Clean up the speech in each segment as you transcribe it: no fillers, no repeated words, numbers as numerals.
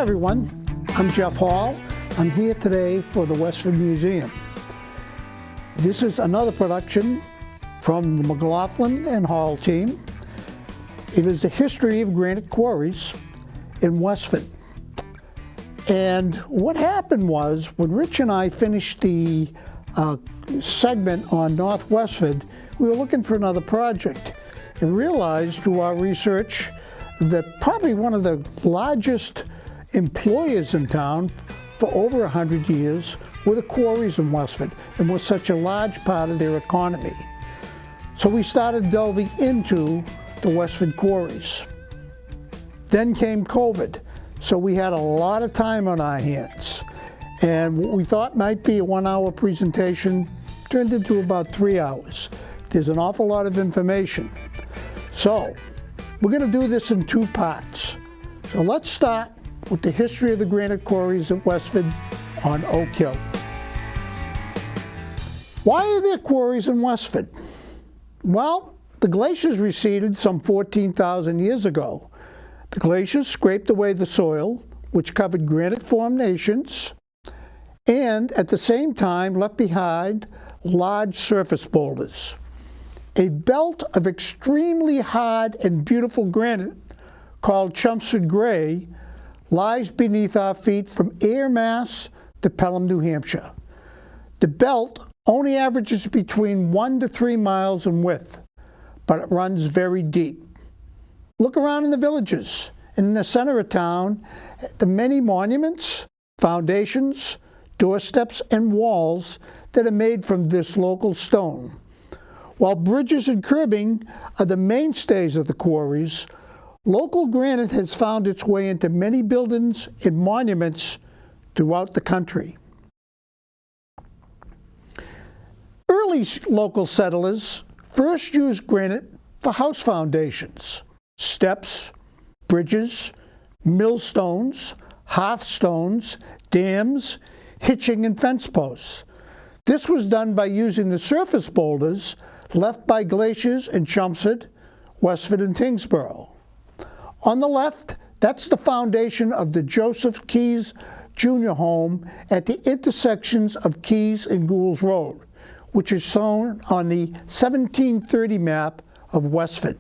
everyone, I'm Jeff Hall. I'm here today for the Westford Museum. This is another production from the McLaughlin and Hall team. It is the history of granite quarries in Westford. And what happened was, when Rich and I finished the segment on North Westford, we were looking for another project and realized through our research that probably one of the largest employers in town for over 100 years were the quarries in Westford, and was such a large part of their economy. So we started delving into the Westford quarries. Then came COVID, so we had a lot of time on our hands. And what we thought might be a 1-hour presentation turned into about 3 hours. There's an awful lot of information. So we're going to do this in 2 parts. So let's start with the history of the granite quarries at Westford on Oak Hill. Why are there quarries in Westford? Well, the glaciers receded some 14,000 years ago. The glaciers scraped away the soil, which covered granite formations, and at the same time left behind large surface boulders. A belt of extremely hard and beautiful granite called Chelmsford Gray lies beneath our feet from Air, Mass to Pelham, New Hampshire. The belt only averages between 1 to 3 miles in width, but it runs very deep. Look around in the villages and in the center of town, the many monuments, foundations, doorsteps, and walls that are made from this local stone. While bridges and curbing are the mainstays of the quarries, local granite has found its way into many buildings and monuments throughout the country. Early local settlers first used granite for house foundations, steps, bridges, millstones, hearthstones, dams, hitching, and fence posts. This was done by using the surface boulders left by glaciers in Chelmsford, Westford, and Tyngsboro. On the left, that's the foundation of the Joseph Keyes Jr. home at the intersections of Keyes and Goulds Road, which is shown on the 1730 map of Westford.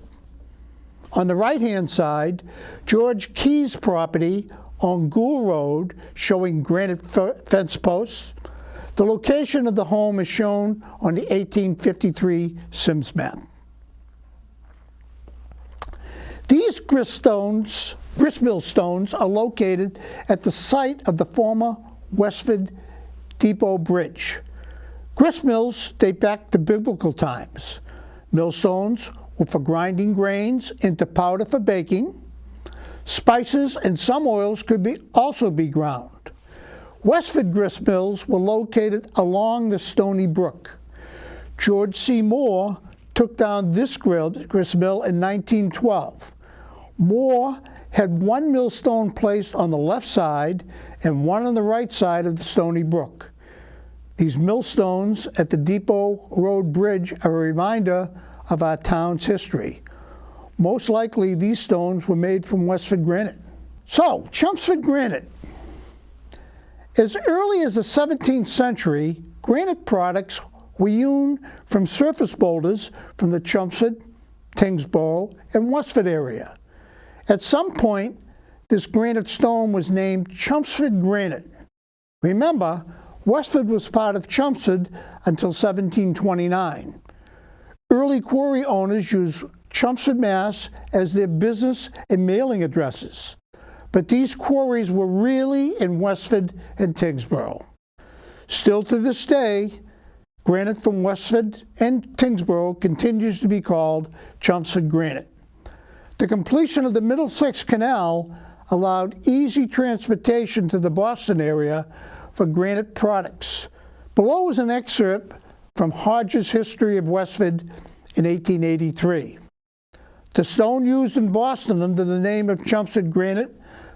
On the right-hand side, George Keyes' property on Gould Road, showing granite fence posts. The location of the home is shown on the 1853 Sims map. These gristmill stones are located at the site of the former Westford Depot Bridge. Gristmills date back to biblical times. Millstones were for grinding grains into powder for baking. Spices and some oils could also be ground. Westford gristmills were located along the Stony Brook. George C. Moore took down this gristmill in 1912. Moore had one millstone placed on the left side and one on the right side of the Stony Brook. These millstones at the Depot Road Bridge are a reminder of our town's history. Most likely these stones were made from Westford granite. So, Chelmsford granite. As early as the 17th century, granite products were hewn from surface boulders from the Chelmsford, Tyngsboro, and Westford area. At some point, this granite stone was named Chelmsford granite. Remember, Westford was part of Chelmsford until 1729. Early quarry owners used Chelmsford, Mass as their business and mailing addresses. But these quarries were really in Westford and Tyngsboro. Still to this day, granite from Westford and Tyngsboro continues to be called Chelmsford granite. The completion of the Middlesex Canal allowed easy transportation to the Boston area for granite products. Below is an excerpt from Hodge's History of Westford in 1883. The stone used in Boston under the name of Chelmsford granite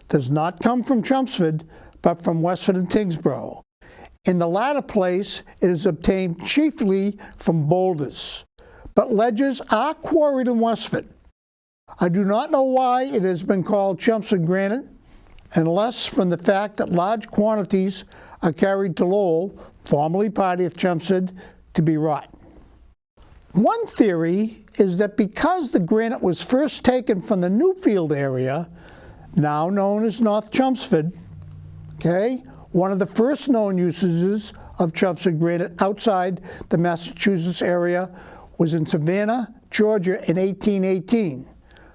does not come from Chelmsford, but from Westford and Tyngsboro. In the latter place, it is obtained chiefly from boulders, but ledges are quarried in Westford. I do not know why it has been called Chelmsford granite. unless from the fact that large quantities are carried to Lowell, formerly part of Chelmsford, to be wrought. One theory is that because the granite was first taken from the Newfield area, now known as North Chelmsford, okay, one of the first known usages of Chelmsford granite outside the Massachusetts area was in Savannah, Georgia in 1818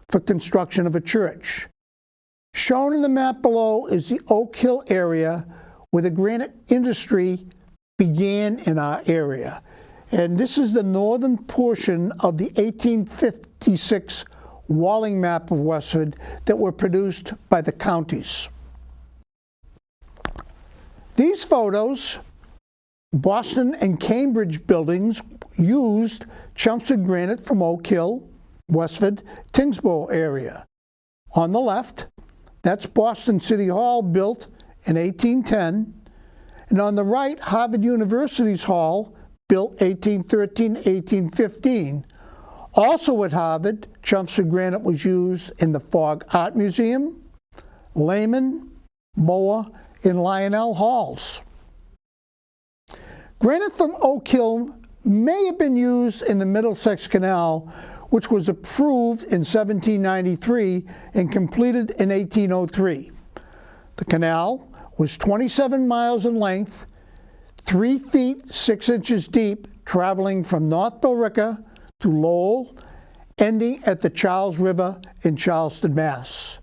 for construction of a church. Shown in the map below is the Oak Hill area where the granite industry began in our area. And this is the northern portion of the 1856 walling map of Westford that were produced by the counties. These photos, Boston and Cambridge buildings used Chelmsford granite from Oak Hill, Westford, Tingsboro area. On the left, that's Boston City Hall, built in 1810, and on the right, Harvard University's hall, built 1813, 1815. Also at Harvard, Chelmsford granite was used in the Fogg Art Museum, Lehman, Moore, and Lionel halls. Granite from Oak Hill may have been used in the Middlesex Canal, which was approved in 1793 and completed in 1803. The canal was 27 miles in length, 3 feet 6 inches deep, traveling from North Billerica to Lowell, ending at the Charles River in Charleston, Mass.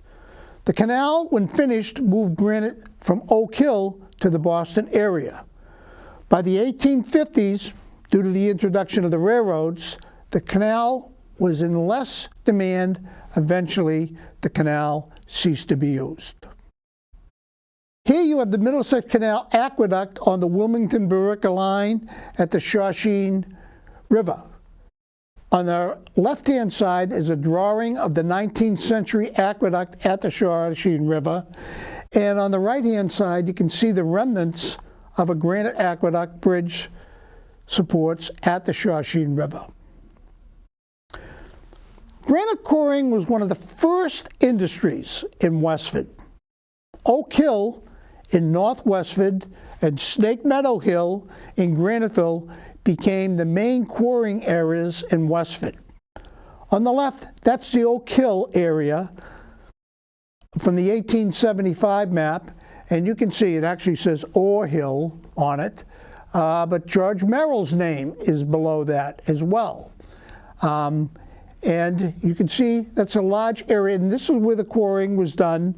The canal, when finished, moved granite from Oak Hill to the Boston area. By the 1850s, due to the introduction of the railroads, the canal was in less demand. Eventually, the canal ceased to be used. Here you have the Middlesex Canal Aqueduct on the Wilmington-Billerica line at the Shawshene River. On the left-hand side is a drawing of the 19th century aqueduct at the Shawshene River. And on the right-hand side, you can see the remnants of a granite aqueduct bridge supports at the Shawshene River. Granite quarrying was one of the first industries in Westford. Oak Hill in North Westford and Snake Meadow Hill in Graniteville became the main quarrying areas in Westford. On the left, that's the Oak Hill area from the 1875 map, and you can see it actually says Ore Hill on it, but George Merrill's name is below that as well. And you can see that's a large area, and this is where the quarrying was done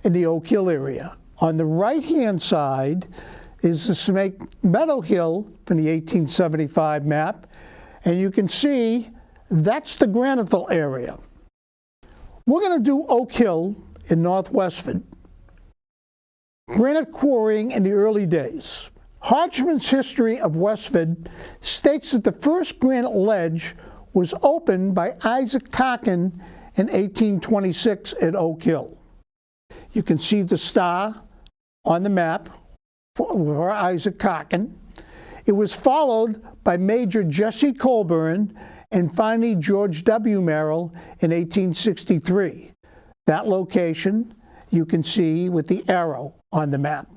in the Oak Hill area. On the right-hand side is the Snake Meadow Hill from the 1875 map, and you can see that's the Graniteville area. We're going to do Oak Hill in North Westford. Granite quarrying in the early days. Hodgman's History of Westford states that the first granite ledge was opened by Isaac Cocken in 1826 at Oak Hill. You can see the star on the map for Isaac Cocken. It was followed by Major Jesse Colburn and finally George W. Merrill in 1863. That location you can see with the arrow on the map.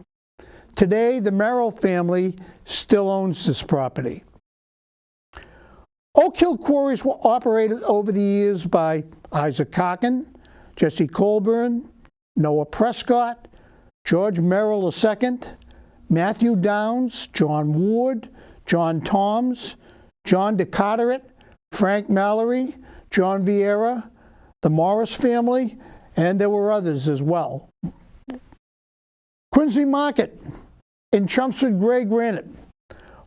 Today, the Merrill family still owns this property. Oak Hill quarries were operated over the years by Isaac Cocken, Jesse Colburn, Noah Prescott, George Merrill II, Matthew Downs, John Ward, John Toms, John DeCarteret, Frank Mallory, John Vieira, the Morris family, and there were others as well. Quincy Market in Chelmsford Gray Granite.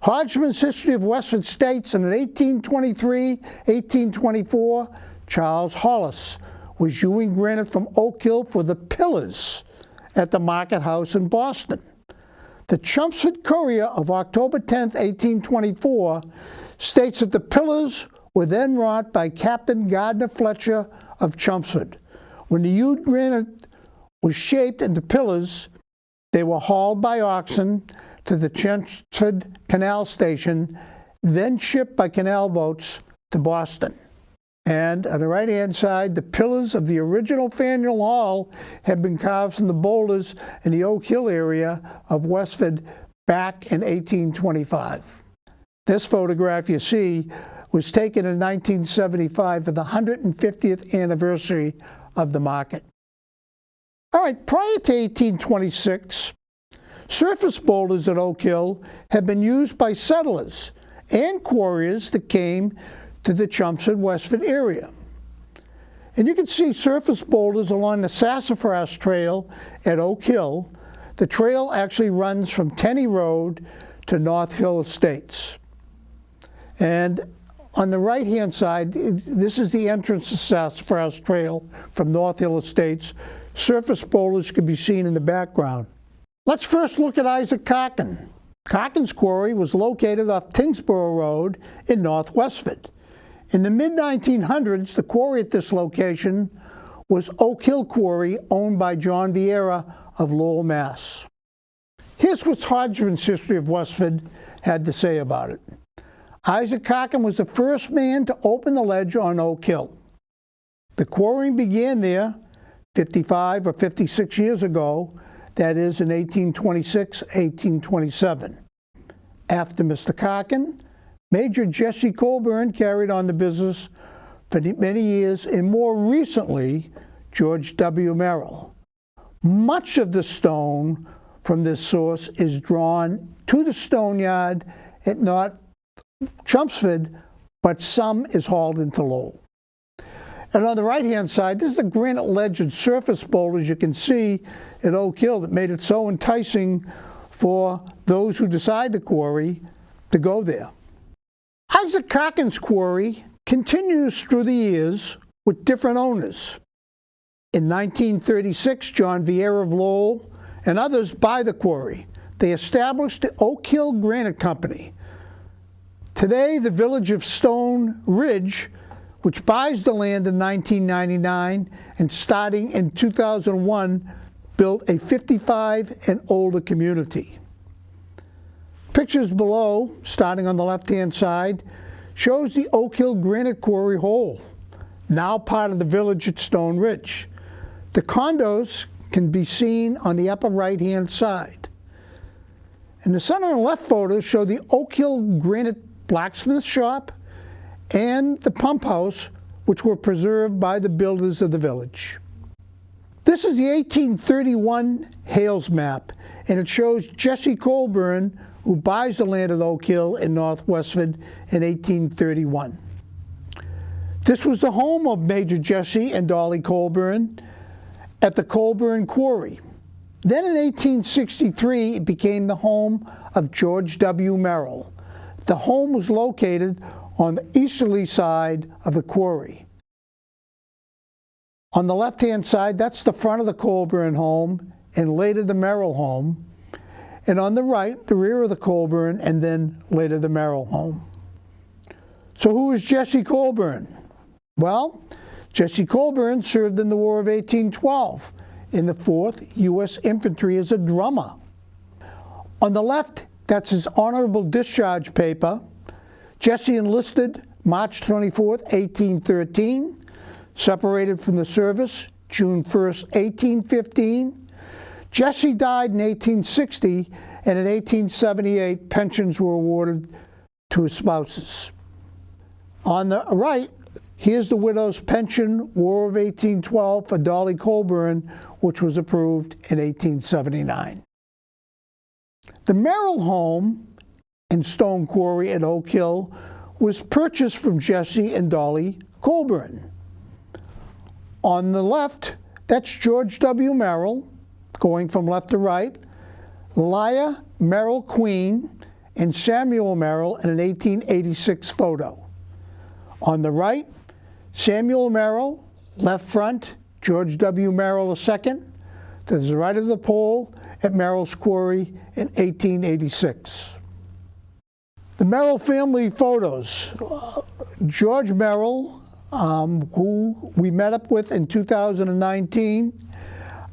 Hodgman's History of Westford states in 1823-1824, Charles Hollis was hewing granite from Oak Hill for the pillars at the Market House in Boston. The Chelmsford Courier of October 10, 1824, states that the pillars were then wrought by Captain Gardner Fletcher of Chelmsford. When the hewed granite was shaped into pillars, they were hauled by oxen to the Chelmsford Canal Station, then shipped by canal boats to Boston. And on the right-hand side, the pillars of the original Faneuil Hall had been carved from the boulders in the Oak Hill area of Westford back in 1825. This photograph you see was taken in 1975 for the 150th anniversary of the market. All right, prior to 1826, surface boulders at Oak Hill had been used by settlers and quarriers that came to the Chelmsford-Westford area. And you can see surface boulders along the Sassafras Trail at Oak Hill. The trail actually runs from Tenney Road to North Hill Estates. And on the right-hand side, this is the entrance to Sassafras Trail from North Hill Estates. Surface boulders can be seen in the background. Let's first look at Isaac Carkin. Carkin's quarry was located off Tingsboro Road in North Westford. In the mid-1900s, the quarry at this location was Oak Hill Quarry, owned by John Vieira of Lowell, Mass. Here's what Hodgman's History of Westford had to say about it. Isaac Carkin was the first man to open the ledge on Oak Hill. The quarrying began there 55 or 56 years ago, that is in 1826, 1827. After Mr. Carkin, Major Jesse Colburn carried on the business for many years, and more recently, George W. Merrill. Much of the stone from this source is drawn to the stone yard at North Chelmsford, but some is hauled into Lowell. And on the right-hand side, this is the granite ledge and surface boulders you can see at Oak Hill that made it so enticing for those who decide to quarry to go there. Isaac Carkin's quarry continues through the years with different owners. In 1936, John Vieira of Lowell and others buy the quarry. They established the Oak Hill Granite Company. Today, the village of Stone Ridge, which buys the land in 1999 and starting in 2001, built a 55 and older community. Pictures below, starting on the left-hand side, shows the Oak Hill Granite Quarry Hole, now part of the village at Stone Ridge. The condos can be seen on the upper right-hand side. And the center and left photos show the Oak Hill Granite blacksmith shop and the pump house, which were preserved by the builders of the village. This is the 1831 Hales map, and it shows Jesse Colburn, who buys the land at Oak Hill in North Westford in 1831. This was the home of Major Jesse and Dolly Colburn at the Colburn Quarry. Then in 1863, it became the home of George W. Merrill. The home was located on the easterly side of the quarry. On the left-hand side, that's the front of the Colburn home, and later the Merrill home. And on the right, the rear of the Colburn, and then later the Merrill home. So who was Jesse Colburn? Well, Jesse Colburn served in the War of 1812 in the 4th U.S. Infantry as a drummer. On the left, that's his honorable discharge paper. Jesse enlisted March 24, 1813, separated from the service June 1, 1815. Jesse died in 1860, and in 1878, pensions were awarded to his spouses. On the right, here's the widow's pension, War of 1812 for Dolly Colburn, which was approved in 1879. The Merrill home and stone quarry at Oak Hill was purchased from Jesse and Dolly Colburn. On the left, that's George W. Merrill, going from left to right, Leah Merrill Queen, and Samuel Merrill in an 1886 photo. On the right, Samuel Merrill, left front, George W. Merrill II, to the right of the pole at Merrill's Quarry in 1886. The Merrill family photos. George Merrill, who we met up with in 2019,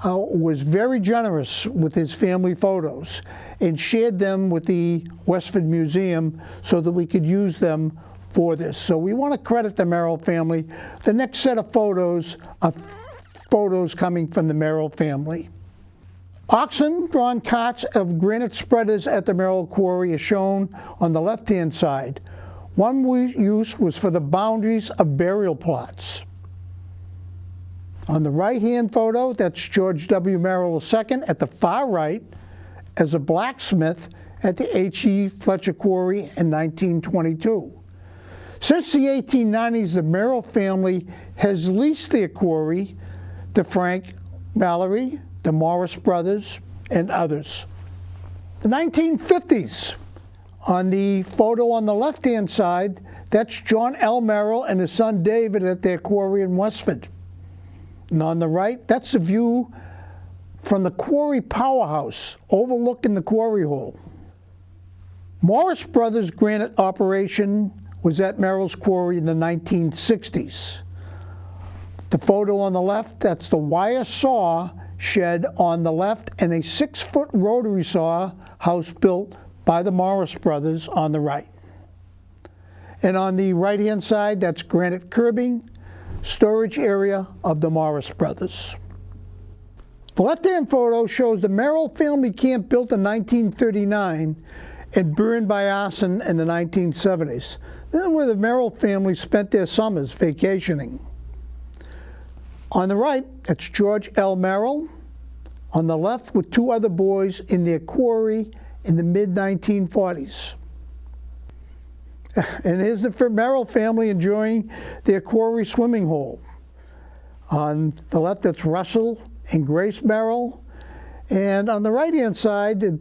was very generous with his family photos and shared them with the Westford Museum so that we could use them for this. So we want to credit the Merrill family. The next set of photos are photos coming from the Merrill family. Oxen-drawn carts of granite spreaders at the Merrill Quarry is shown on the left-hand side. One use was for the boundaries of burial plots. On the right-hand photo, that's George W. Merrill II at the far right as a blacksmith at the H.E. Fletcher Quarry in 1922. Since the 1890s, the Merrill family has leased their quarry to Frank Mallory, the Morris brothers, and others. The 1950s, on the photo on the left-hand side, that's John L. Merrill and his son David at their quarry in Westford. And on the right, that's the view from the quarry powerhouse overlooking the quarry hole. Morris Brothers granite operation was at Merrill's quarry in the 1960s. The photo on the left, that's the wire saw shed on the left and a 6-foot rotary saw house built by the Morris Brothers on the right. And on the right-hand side, that's granite curbing, storage area of the Morris Brothers. The left-hand photo shows the Merrill family camp built in 1939 and burned by arson in the 1970s. This is where the Merrill family spent their summers vacationing. On the right, that's George L. Merrill. On the left, with 2 other boys in their quarry in the mid-1940s. And here's the Merrill family enjoying their quarry swimming hole. On the left, that's Russell and Grace Merrill. And on the right-hand side,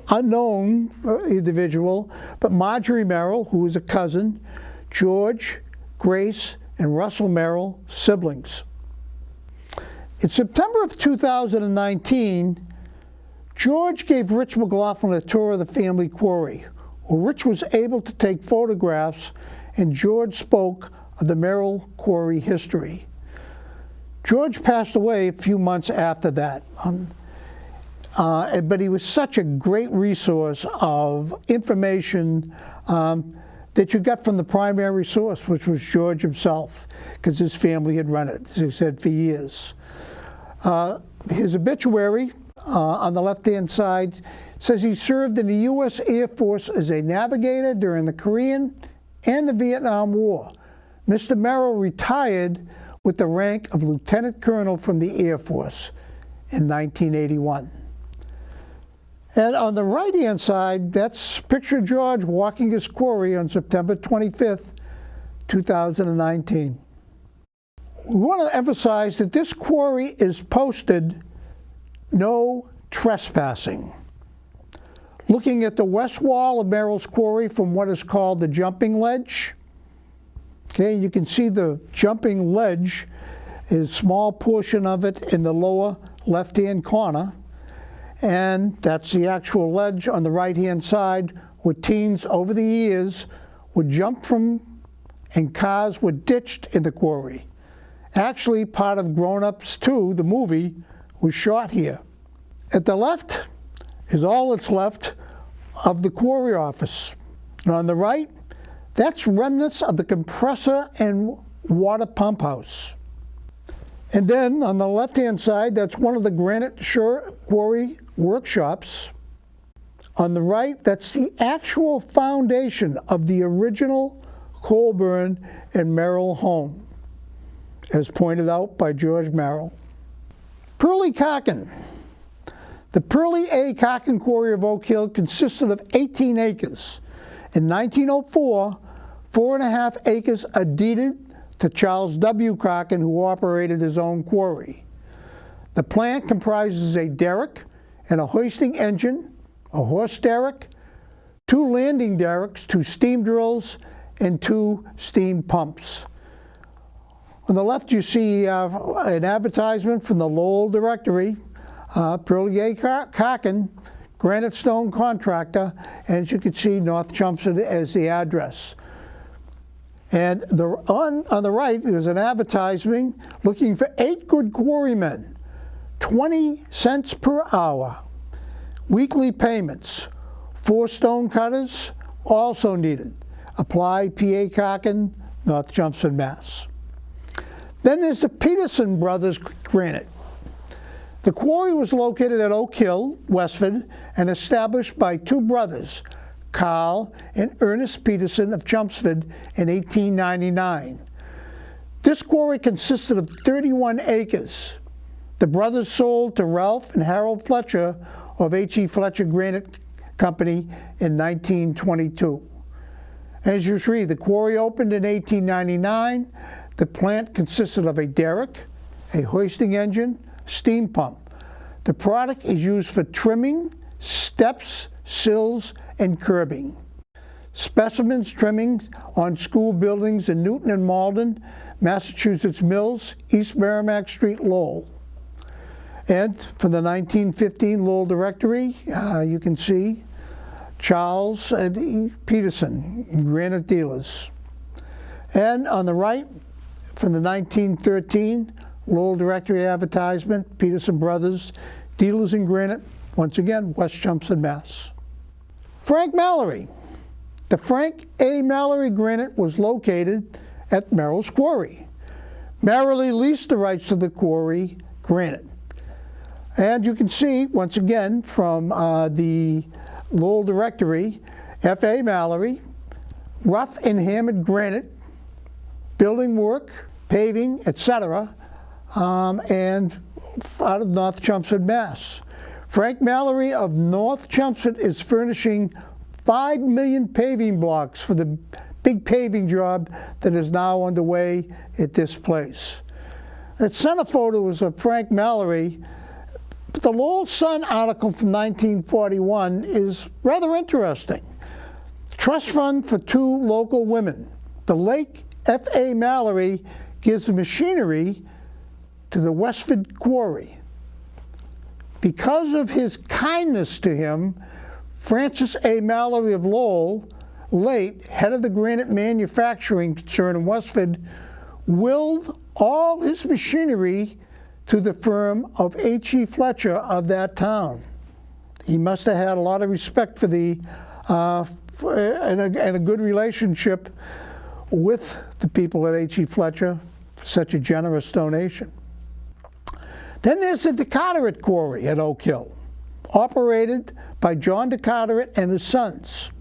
unknown individual, but Marjorie Merrill, who is a cousin, George, Grace, and Russell Merrill, siblings. In September of 2019, George gave Rich McLaughlin a tour of the family quarry, where Rich was able to take photographs and George spoke of the Merrill quarry history. George passed away a few months after that, but he was such a great resource of information that you got from the primary source, which was George himself, because his family had run it, as he said, for years. His obituary on the left-hand side says he served in the U.S. Air Force as a navigator during the Korean and the Vietnam War. Mr. Merrill retired with the rank of Lieutenant Colonel from the Air Force in 1981. And on the right-hand side, that's picture George walking his quarry on September 25th, 2019. We want to emphasize that this quarry is posted no trespassing. Looking at the west wall of Merrill's quarry from what is called the jumping ledge, okay, you can see the jumping ledge is a small portion of it in the lower left-hand corner, and that's the actual ledge on the right-hand side where teens over the years would jump from and cars were ditched in the quarry. Actually, part of Grown Ups 2, the movie, was shot here. At the left is all that's left of the quarry office. And on the right, that's remnants of the compressor and water pump house. And then on the left-hand side, that's one of the Granite quarry workshops. On the right, that's the actual foundation of the original Colburn and Merrill home, as pointed out by George Merrill. Pearly Carkin. The Pearly A. Carkin Quarry of Oak Hill consisted of 18 acres. In 1904, 4.5 acres are deeded to Charles W. Carkin, who operated his own quarry. The plant comprises a derrick and a hoisting engine, a horse derrick, 2 landing derricks, 2 steam drills, and 2 steam pumps. On the left, you see an advertisement from the Lowell Directory, Pearly A. Carkin, granite stone contractor, and as you can see, North Chelmsford as the address. And on the right, there's an advertisement looking for 8 good quarrymen, 20 cents per hour, weekly payments, 4 stone cutters also needed. Apply, PA Cochin, North Chelmsford, Mass. Then there's the Peterson Brothers Granite. The quarry was located at Oak Hill, Westford, and established by two brothers, Carl and Ernest Peterson of Chelmsford, in 1899. This quarry consisted of 31 acres. The brothers sold to Ralph and Harold Fletcher of H.E. Fletcher Granite Company in 1922. As you see, the quarry opened in 1899. The plant consisted of a derrick, a hoisting engine, steam pump. The product is used for trimming, steps, sills, and curbing. Specimens trimmings on school buildings in Newton and Malden, Massachusetts Mills, East Merrimack Street, Lowell. And from the 1915 Lowell Directory, you can see Charles and Peterson, granite dealers. And on the right, from the 1913 Lowell Directory advertisement, Peterson Brothers, dealers in granite, once again, West Chelmsford, Mass. Frank Mallory. The Frank A. Mallory Granite was located at Merrill's Quarry. Mallory leased the rights to the quarry granite. And you can see, once again, from the Lowell Directory, F.A. Mallory, rough and hammered granite, building work, paving, etc., and out of North Chelmsford, Mass. Frank Mallory of North Chelmsford is furnishing 5 million paving blocks for the big paving job that is now underway at this place. That center photo is of Frank Mallory. But the Lowell Sun article from 1941 is rather interesting. Trust fund for two local women. The late F.A. Mallory gives the machinery to the Westford Quarry. Because of his kindness to him, Francis A. Mallory of Lowell, late head of the granite manufacturing concern in Westford, willed all his machinery to the firm of H.E. Fletcher of that town. He must have had a lot of respect for the and a good relationship with the people at H.E. Fletcher for such a generous donation. Then there's the DeCarteret Quarry at Oak Hill, operated by John DeCarteret and his sons.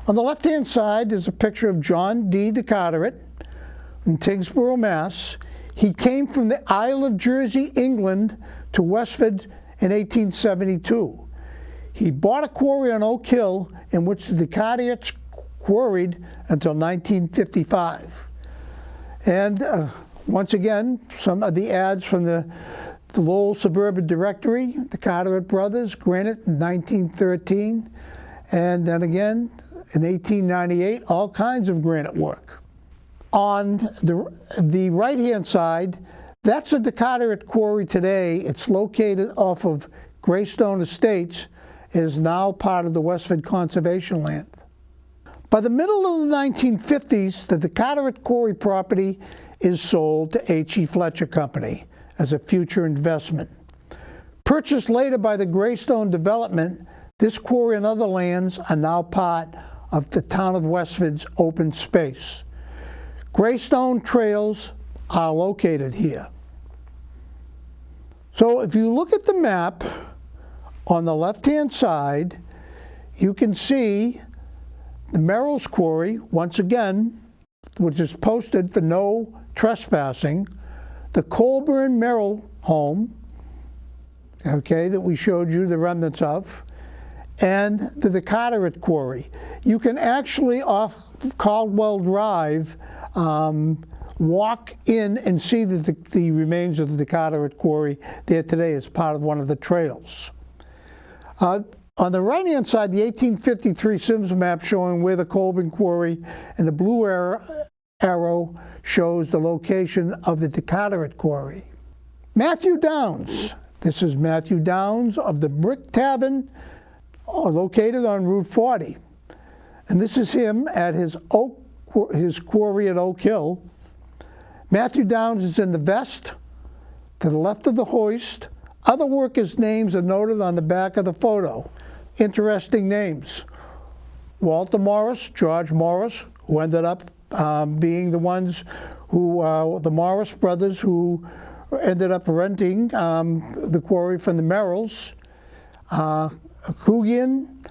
On the left-hand side is a picture of John D. DeCarteret in Tingsboro, Mass. He came from the Isle of Jersey, England, to Westford in 1872. He bought a quarry on Oak Hill in which the DeCarterets quarried until 1955. And once again, some of the ads from the Lowell Suburban Directory, the Carteret Brothers, Granite in 1913, and then again in 1898, all kinds of granite work. On the right-hand side, that's a DeCarteret quarry today. It's located off of Greystone Estates. It is now part of the Westford Conservation Land. By the middle of the 1950s, the DeCarteret quarry property is sold to H.E. Fletcher Company as a future investment. Purchased later by the Greystone Development, this quarry and other lands are now part of the town of Westford's open space. Greystone trails are located here. So if you look at the map, on the left-hand side, you can see the Merrill's Quarry, once again, which is posted for no trespassing, the Colburn Merrill home, okay, that we showed you the remnants of, and the DeCarteret Quarry. You can actually, off Caldwell Drive, walk in and see the remains of the DeCarteret Quarry there today as part of one of the trails. On the right-hand side, the 1853 Sims map showing where the Colburn Quarry, and the blue arrow shows the location of the DeCarteret Quarry. Matthew Downs. This is Matthew Downs of the Brick Tavern, located on Route 40. And this is him at his quarry at Oak Hill. Matthew Downs is in the vest, to the left of the hoist. Other workers' names are noted on the back of the photo. Interesting names. Walter Morris, George Morris, who ended up being the ones who, the Morris brothers, who ended up renting the quarry from the Merrills, Coogan,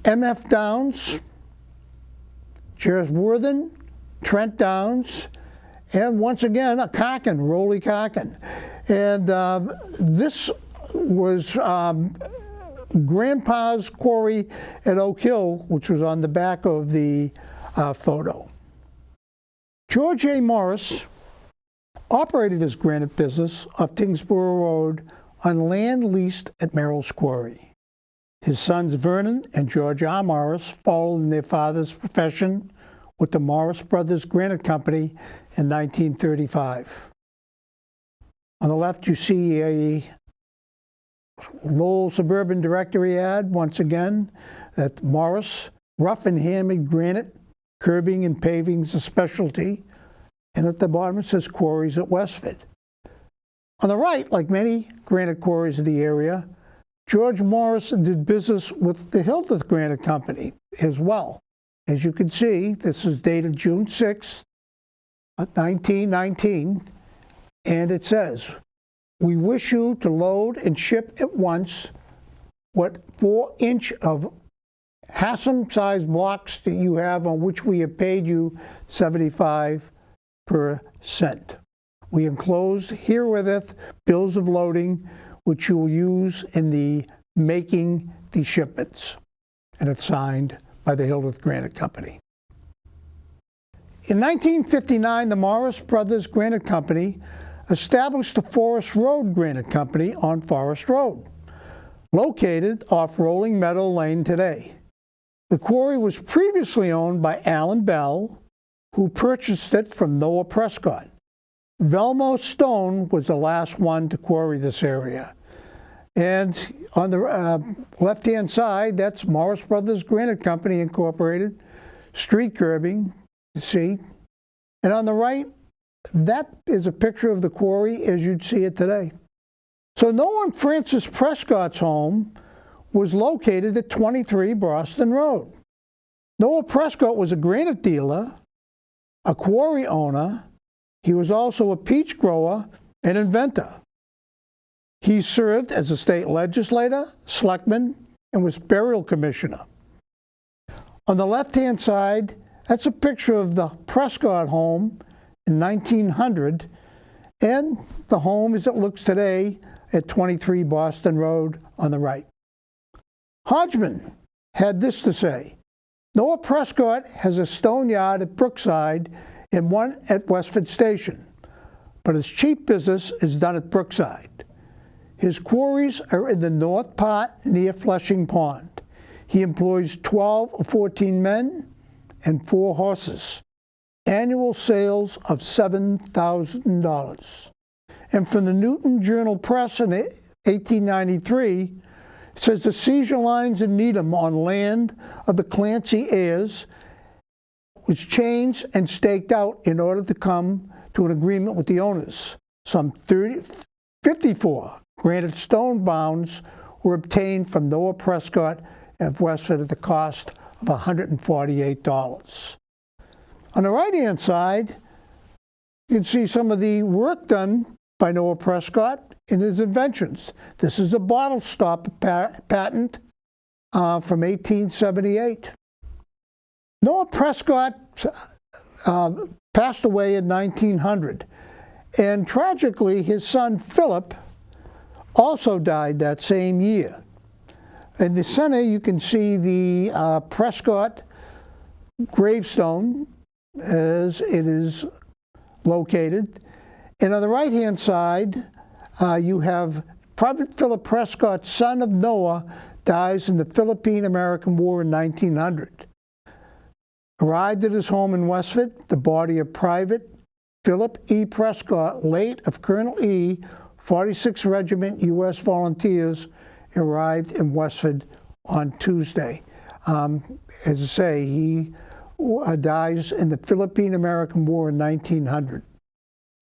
M.F. Downs, Sheriff Worthen, Trent Downs, and once again, a Carkin, Rolly Carkin. And this was Grandpa's quarry at Oak Hill, which was on the back of the photo. George A. Morris operated his granite business off Tingsboro Road on land leased at Merrill's Quarry. His sons Vernon and George R. Morris followed in their father's profession with the Morris Brothers Granite Company in 1935. On the left you see a Lowell Suburban Directory ad, once again, that Morris rough and hammered granite, curbing and paving is a specialty. And at the bottom it says Quarries at Westford. On the right, like many granite quarries in the area, George Morris did business with the Hildreth Granite Company as well. As you can see, this is dated June 6, 1919, and it says, "We wish you to load and ship at once what 4-inch of Hassam-sized blocks that you have, on which we have paid you 75%. We enclosed herewith bills of loading, which you will use in the making the shipments." And it's signed by the Hildreth Granite Company. In 1959, the Morris Brothers Granite Company established the Forest Road Granite Company on Forest Road, located off Rolling Meadow Lane today. The quarry was previously owned by Allen Bell, who purchased it from Noah Prescott. Velmo Stone was the last one to quarry this area. And on the left-hand side, that's Morris Brothers Granite Company Incorporated, street curbing, you see. And on the right, that is a picture of the quarry as you'd see it today. So Noah and Francis Prescott's home was located at 23 Boston Road. Noah Prescott was a granite dealer, a quarry owner. He was also a peach grower and inventor. He served as a state legislator, selectman, and was burial commissioner. On the left-hand side, that's a picture of the Prescott home in 1900, and the home as it looks today at 23 Boston Road on the right. Hodgman had this to say: "Noah Prescott has a stone yard at Brookside and one at Westford Station, but his chief business is done at Brookside. His quarries are in the north part near Flushing Pond. He employs 12 or 14 men and 4 horses. Annual sales of $7,000. And from the Newton Journal Press in 1893, it says the seizure lines in Needham on land of the Clancy heirs was changed and staked out in order to come to an agreement with the owners. Some 54 granite stone bounds were obtained from Noah Prescott of Westford at the cost of $148. On the right-hand side, you can see some of the work done by Noah Prescott in his inventions. This is a bottle stopper patent from 1878. Noah Prescott passed away in 1900, and tragically his son Philip also died that same year. In the center you can see the Prescott gravestone as it is located, and on the right hand side you have Private Philip Prescott, son of Noah, dies in the Philippine-American War in 1900. Arrived at his home in Westford, the body of Private Philip E. Prescott, late of Colonel E., 46th Regiment U.S. Volunteers, arrived in Westford on Tuesday. As I say, he dies in the Philippine-American War in 1900.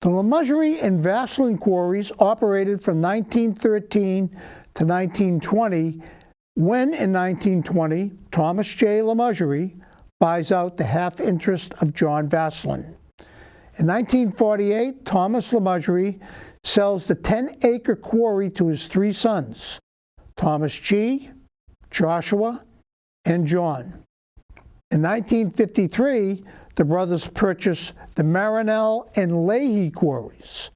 The LeMusurier and Vaseline quarries operated from 1913 to 1920, when in 1920, Thomas J. LeMusurier, buys out the half interest of John Vaslin. In 1948, Thomas LeMessurier sells the 10-acre quarry to his three sons, Thomas G., Joshua, and John. In 1953, the brothers purchased the Marinell and Leahy quarries.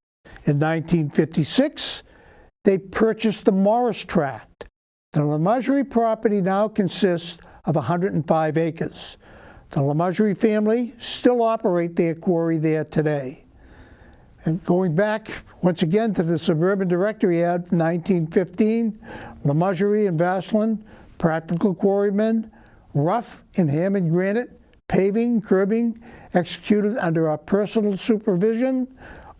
In 1956, they purchased the Morris Tract. The LeMessurier property now consists of 105 acres. The LeMessurier family still operate their quarry there today. And going back once again to the Suburban Directory ad from 1915, LeMessurier and Vaslin, practical quarrymen, rough and hammered granite, paving, curbing, executed under our personal supervision,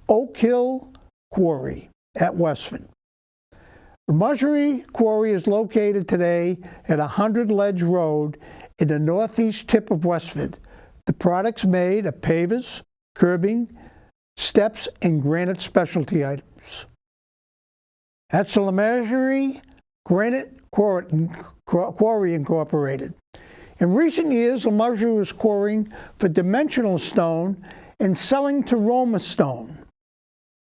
Oak Hill Quarry at Westford. LeMessurier Quarry is located today at 100 Ledge Road in the northeast tip of Westford. The products made are pavers, curbing, steps, and granite specialty items. That's the LeMessurier Granite Quarry Incorporated. In recent years, LeMessurier was quarrying for dimensional stone and selling to Roma stone.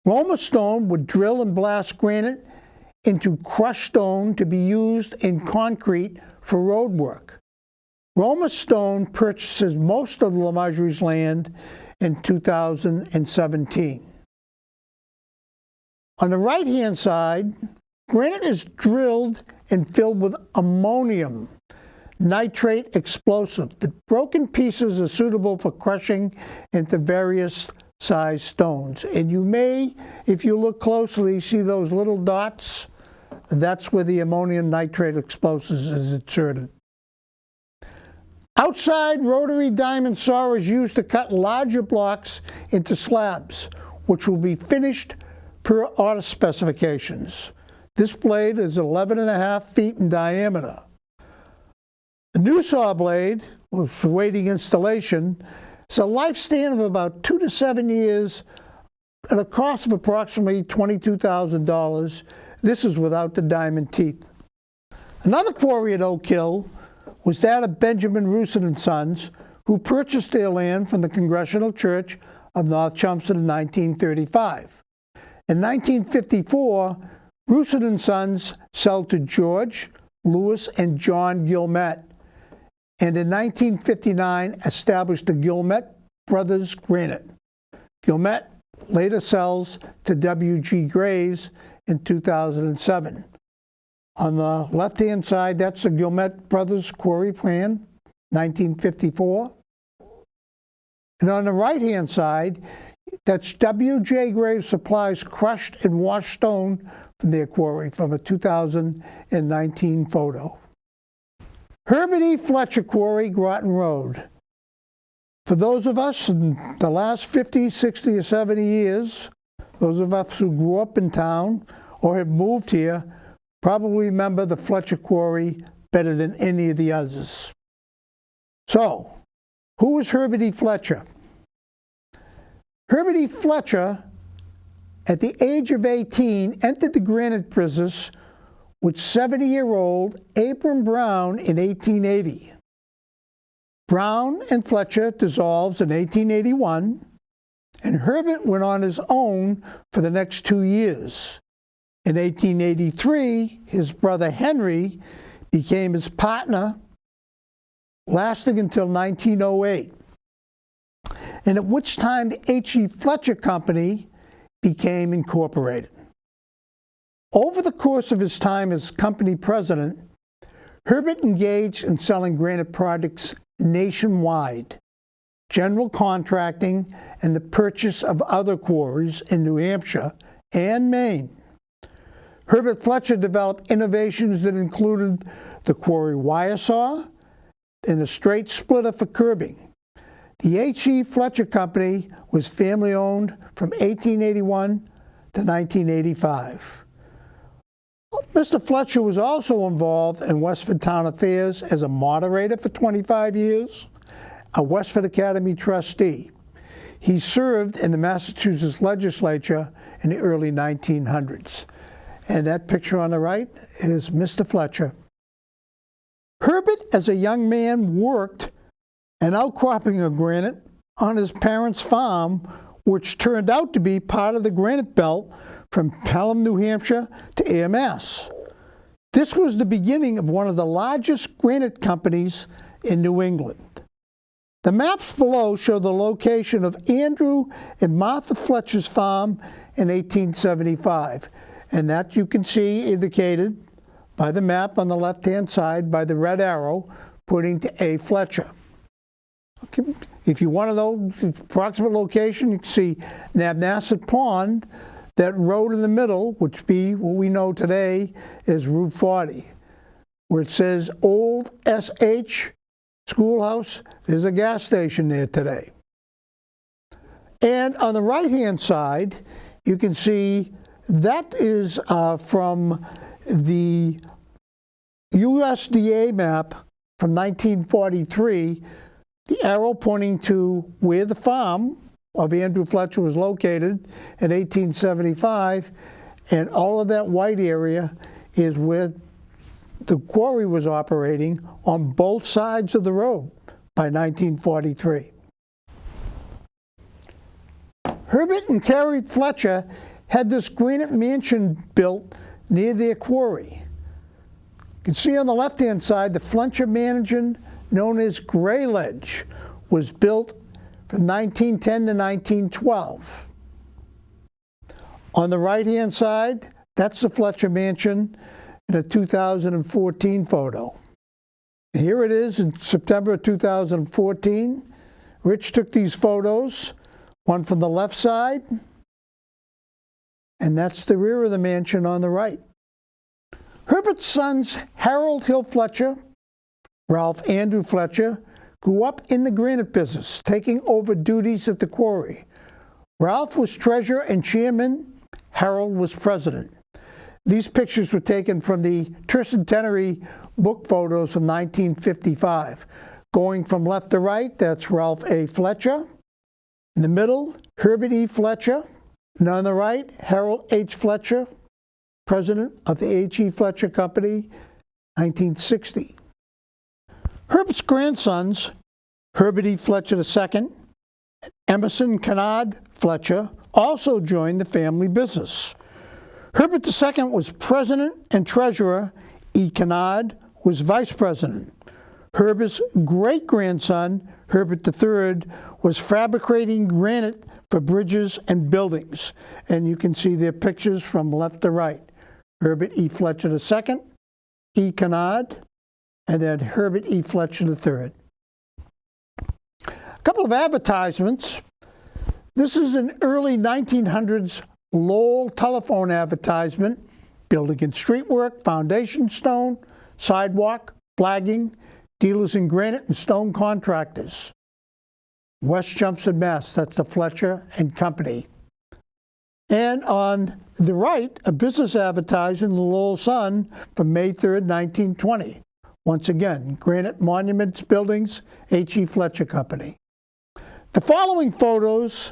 Roma stone would drill and blast granite into crushed stone to be used in concrete for road work. Roma Stone purchases most of LeMessurier's land in 2017. On the right-hand side, granite is drilled and filled with ammonium nitrate explosive. The broken pieces are suitable for crushing into various size stones. And you may, if you look closely, see those little dots. That's where the ammonium nitrate explosives is inserted. Outside rotary diamond saw is used to cut larger blocks into slabs, which will be finished per order specifications. This blade is 11.5 feet in diameter. The new saw blade, with waiting installation, is a lifespan of about 2 to 7 years at a cost of approximately $22,000. This is without the diamond teeth. Another quarry at Oak Hill was that of Benjamin Rousset and Sons, who purchased their land from the Congregational Church of North Chelmsford in 1935. In 1954, Rousset and Sons sold to George, Louis, and John Gilmet, and in 1959 established the Gilmet Brothers Granite. Gilmet later sells to W.G. Graves in 2007. On the left-hand side, that's the Gilmet Brothers Quarry Plan, 1954. And on the right-hand side, that's W.J. Graves supplies crushed and washed stone from their quarry from a 2019 photo. Herbert E. Fletcher Quarry, Groton Road. For those of us in the last 50, 60, or 70 years, those of us who grew up in town or have moved here, probably remember the Fletcher Quarry better than any of the others. So, who was Herbert E. Fletcher? Herbert E. Fletcher, at the age of 18, entered the granite business with 70-year-old Abram Brown in 1880. Brown and Fletcher dissolved in 1881, and Herbert went on his own for the next 2 years. In 1883, his brother Henry became his partner, lasting until 1908, and at which time the H.E. Fletcher Company became incorporated. Over the course of his time as company president, Herbert engaged in selling granite products nationwide, general contracting, and the purchase of other quarries in New Hampshire and Maine. Herbert Fletcher developed innovations that included the quarry wire saw and the straight splitter for curbing. The H.E. Fletcher Company was family-owned from 1881 to 1985. Mr. Fletcher was also involved in Westford Town Affairs as a moderator for 25 years, a Westford Academy trustee. He served in the Massachusetts legislature in the early 1900s. And that picture on the right is Mr. Fletcher. Herbert, as a young man, worked an outcropping of granite on his parents' farm, which turned out to be part of the granite belt from Pelham, New Hampshire to Air, Mass. This was the beginning of one of the largest granite companies in New England. The maps below show the location of Andrew and Martha Fletcher's farm in 1875, and that you can see indicated by the map on the left-hand side by the red arrow pointing to A. Fletcher. Okay. If you want to know the approximate location, you can see Nabnasset Pond, that road in the middle, which be what we know today is Route 40, where it says Old SH Schoolhouse. There's a gas station there today. And on the right-hand side, you can see that is from the USDA map from 1943, the arrow pointing to where the farm of Andrew Fletcher was located in 1875, and all of that white area is where the quarry was operating on both sides of the road by 1943. Herbert and Carrie Fletcher had this granite mansion built near their quarry. You can see on the left-hand side the Fletcher mansion, known as Grey Ledge, was built from 1910 to 1912. On the right-hand side, that's the Fletcher mansion in a 2014 photo. And here it is in September of 2014. Rich took these photos, one from the left side, and that's the rear of the mansion on the right. Herbert's sons, Harold Hill Fletcher, Ralph Andrew Fletcher, grew up in the granite business, taking over duties at the quarry. Ralph was treasurer and chairman. Harold was president. These pictures were taken from the Tercentenary book photos from 1955. Going from left to right, that's Ralph A. Fletcher. In the middle, Herbert E. Fletcher. And on the right, Harold H. Fletcher, president of the H.E. Fletcher Company, 1960. Herbert's grandsons, Herbert E. Fletcher II and Emerson Kennard Fletcher, also joined the family business. Herbert II was president and treasurer. E. Kennard was vice president. Herbert's great-grandson, Herbert III, was fabricating granite for bridges and buildings. And you can see their pictures from left to right. Herbert E. Fletcher II, E. Kennard, and then Herbert E. Fletcher III. A couple of advertisements. This is an early 1900s Lowell telephone advertisement, building and street work, foundation stone, sidewalk, flagging, dealers in granite and stone contractors. West Jumpson, Mass. That's the Fletcher and Company. And on the right, a business advertisement in the Lowell Sun from May 3rd, 1920. Once again, Granite Monuments Buildings, H.E. Fletcher Company. The following photos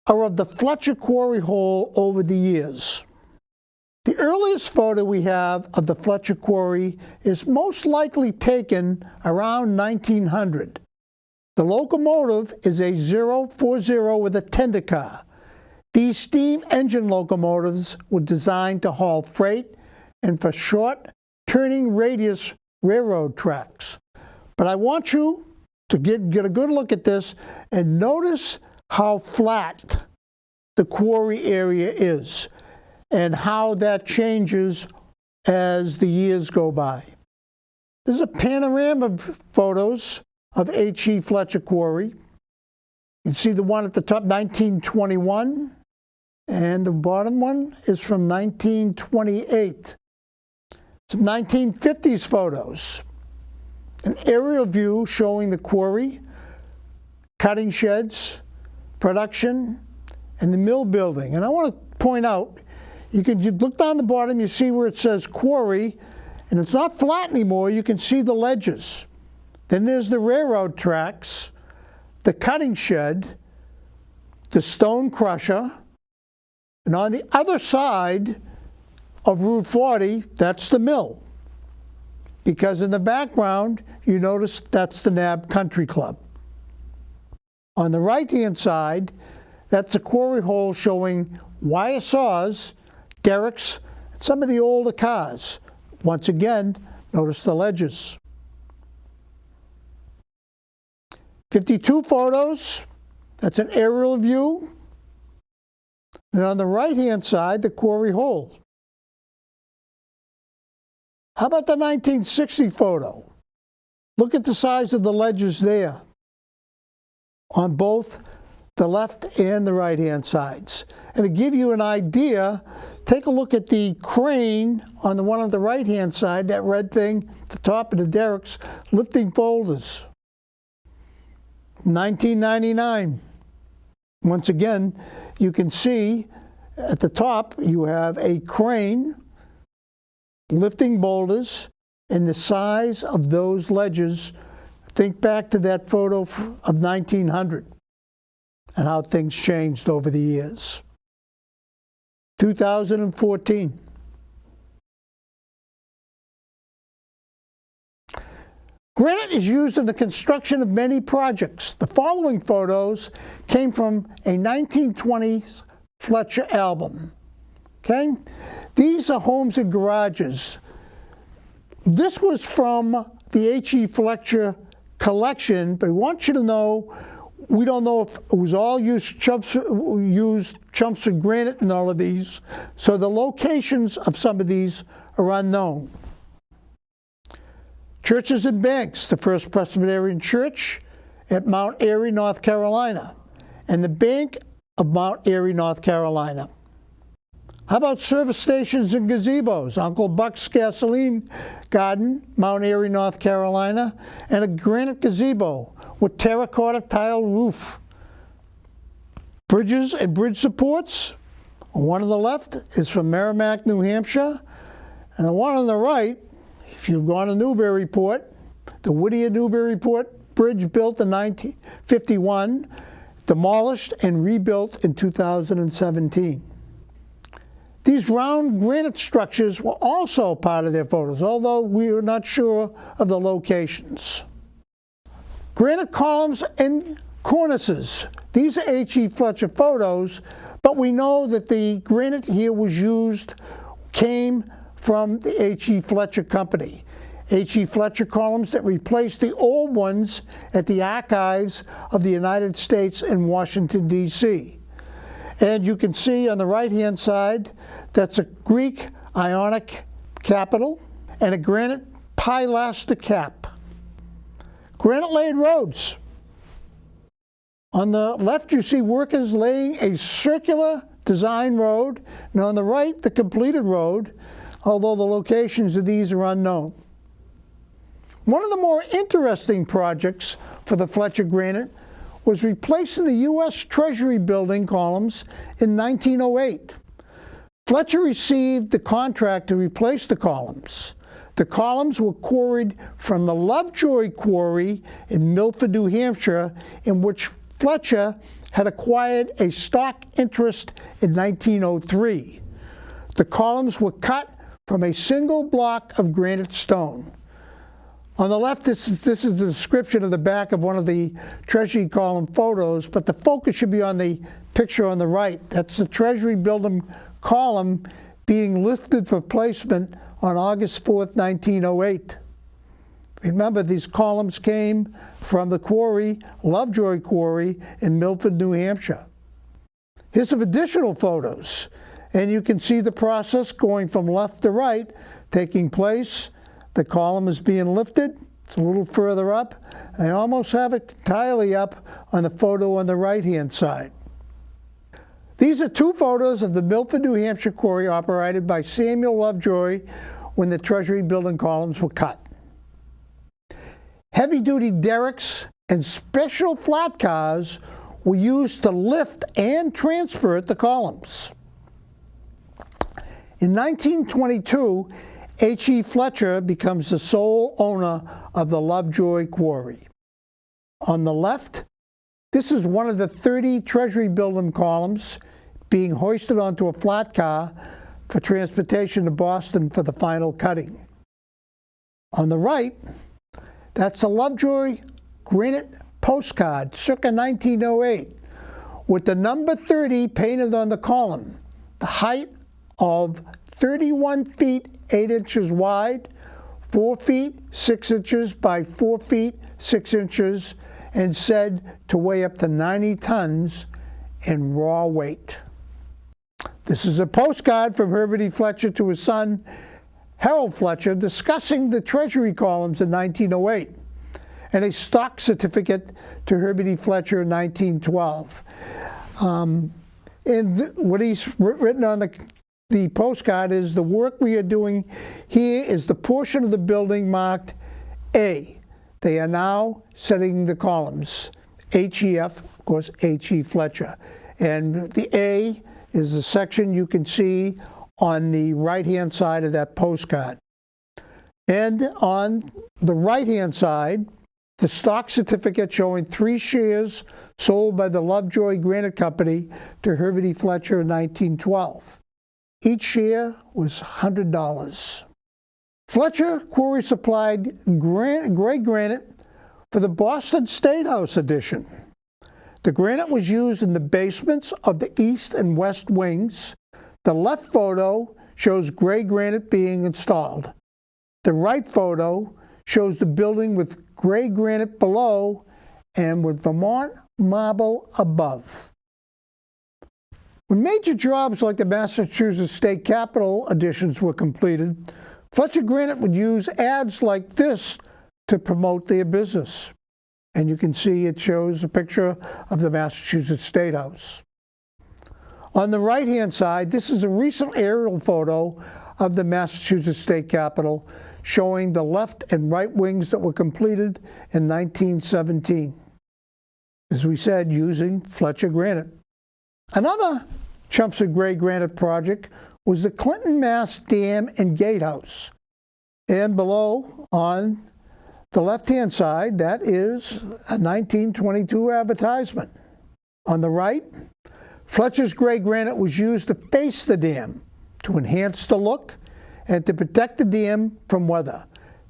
are of the Fletcher quarry hole over the years. The earliest photo we have of the Fletcher quarry is most likely taken around 1900. The locomotive is a 040 with a tender car. These steam engine locomotives were designed to haul freight and for short turning radius railroad tracks. But I want you to get a good look at this and notice how flat the quarry area is and how that changes as the years go by. There's a panorama of photos of H.E. Fletcher Quarry. You can see the one at the top, 1921, and the bottom one is from 1928. Some 1950s photos. An aerial view showing the quarry, cutting sheds, production, and the mill building. And I want to point out, you look down the bottom, you see where it says quarry, and it's not flat anymore. You can see the ledges. Then there's the railroad tracks, the cutting shed, the stone crusher, and on the other side of Route 40, that's the mill. Because in the background, you notice that's the Nab Country Club. On the right-hand side, that's a quarry hole showing wire saws, derricks, and some of the older cars. Once again, notice the ledges. 52 photos, that's an aerial view. And on the right-hand side, the quarry hole. How about the 1960 photo? Look at the size of the ledges there on both the left and the right-hand sides. And to give you an idea, take a look at the crane on the one on the right-hand side, that red thing, the top of the derricks, lifting boulders. 1999. Once again, you can see at the top you have a crane lifting boulders and the size of those ledges. Think back to that photo of 1900 and how things changed over the years. 2014. Granite is used in the construction of many projects. The following photos came from a 1920s Fletcher album. Okay? These are homes and garages. This was from the H.E. Fletcher collection, but I want you to know, we don't know if it was all used chumps of granite in all of these, so the locations of some of these are unknown. Churches and banks, the First Presbyterian Church at Mount Airy, North Carolina, and the Bank of Mount Airy, North Carolina. How about service stations and gazebos? Uncle Buck's Gasoline Garden, Mount Airy, North Carolina, and a granite gazebo with terracotta tile roof. Bridges and bridge supports. One on the left is from Merrimack, New Hampshire, and the one on the right, if you've gone to Newburyport, the Whittier-Newburyport Bridge built in 1951, demolished and rebuilt in 2017. These round granite structures were also part of their photos, although we are not sure of the locations. Granite columns and cornices. These are H.E. Fletcher photos, but we know that the granite here came from the H.E. Fletcher Company. H.E. Fletcher columns that replaced the old ones at the Archives of the United States in Washington, D.C. And you can see on the right-hand side, that's a Greek Ionic capital and a granite pilaster cap. Granite-laid roads. On the left, you see workers laying a circular design road, and on the right, the completed road, although the locations of these are unknown. One of the more interesting projects for the Fletcher granite was replacing the U.S. Treasury building columns in 1908. Fletcher received the contract to replace the columns. The columns were quarried from the Lovejoy Quarry in Milford, New Hampshire, in which Fletcher had acquired a stock interest in 1903. The columns were cut from a single block of granite stone. On the left, this is the description of the back of one of the Treasury column photos, but the focus should be on the picture on the right. That's the Treasury building column being lifted for placement on August 4th, 1908. Remember, these columns came from the quarry, Lovejoy Quarry in Milford, New Hampshire. Here's some additional photos, and you can see the process going from left to right taking place. The column is being lifted. It's a little further up. I almost have it entirely up on the photo on the right-hand side. These are two photos of the Milford, New Hampshire quarry operated by Samuel Lovejoy when the Treasury building columns were cut. Heavy-duty derricks and special flat cars were used to lift and transport the columns. In 1922, H.E. Fletcher becomes the sole owner of the Lovejoy Quarry. On the left, this is one of the 30 Treasury building columns being hoisted onto a flat car for transportation to Boston for the final cutting. On the right, that's the Lovejoy granite postcard circa 1908 with the number 30 painted on the column, the height of 31 feet 8 inches wide, 4 feet 6 inches by 4 feet 6 inches, and said to weigh up to 90 tons in raw weight. This is a postcard from Herbert E. Fletcher to his son, Harold Fletcher, discussing the Treasury columns in 1908, and a stock certificate to Herbert E. Fletcher in 1912. What he's written on the postcard is, the work we are doing here is the portion of the building marked A. They are now setting the columns. HEF, of course, H.E. Fletcher. And the A is the section you can see on the right-hand side of that postcard. And on the right-hand side, the stock certificate showing 3 shares sold by the Lovejoy Granite Company to Herbert E. Fletcher in 1912. Each share was $100. Fletcher Quarry supplied gray granite for the Boston State House addition. The granite was used in the basements of the east and west wings. The left photo shows gray granite being installed. The right photo shows the building with gray granite below and with Vermont marble above. When major jobs like the Massachusetts State Capitol additions were completed, Fletcher Granite would use ads like this to promote their business. And you can see it shows a picture of the Massachusetts State House. On the right-hand side, this is a recent aerial photo of the Massachusetts State Capitol showing the left and right wings that were completed in 1917. As we said, using Fletcher Granite. Another Chelmsford Gray Granite project was the Clinton, Mass. Dam and Gatehouse. And below, on the left-hand side, that is a 1922 advertisement. On the right, Fletcher's Gray Granite was used to face the dam, to enhance the look, and to protect the dam from weather.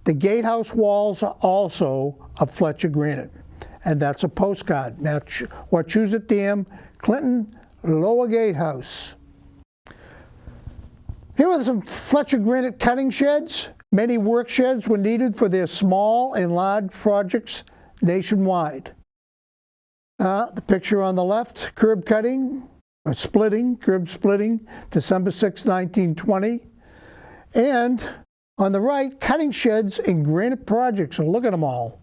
The gatehouse walls are also of Fletcher Granite. And that's a postcard. Wachusett Dam, Clinton, Lower Gatehouse. Here are some Fletcher Granite cutting sheds. Many work sheds were needed for their small and large projects nationwide. The picture on the left, curb cutting, curb splitting, December 6, 1920. And on the right, cutting sheds and granite projects. So look at them all.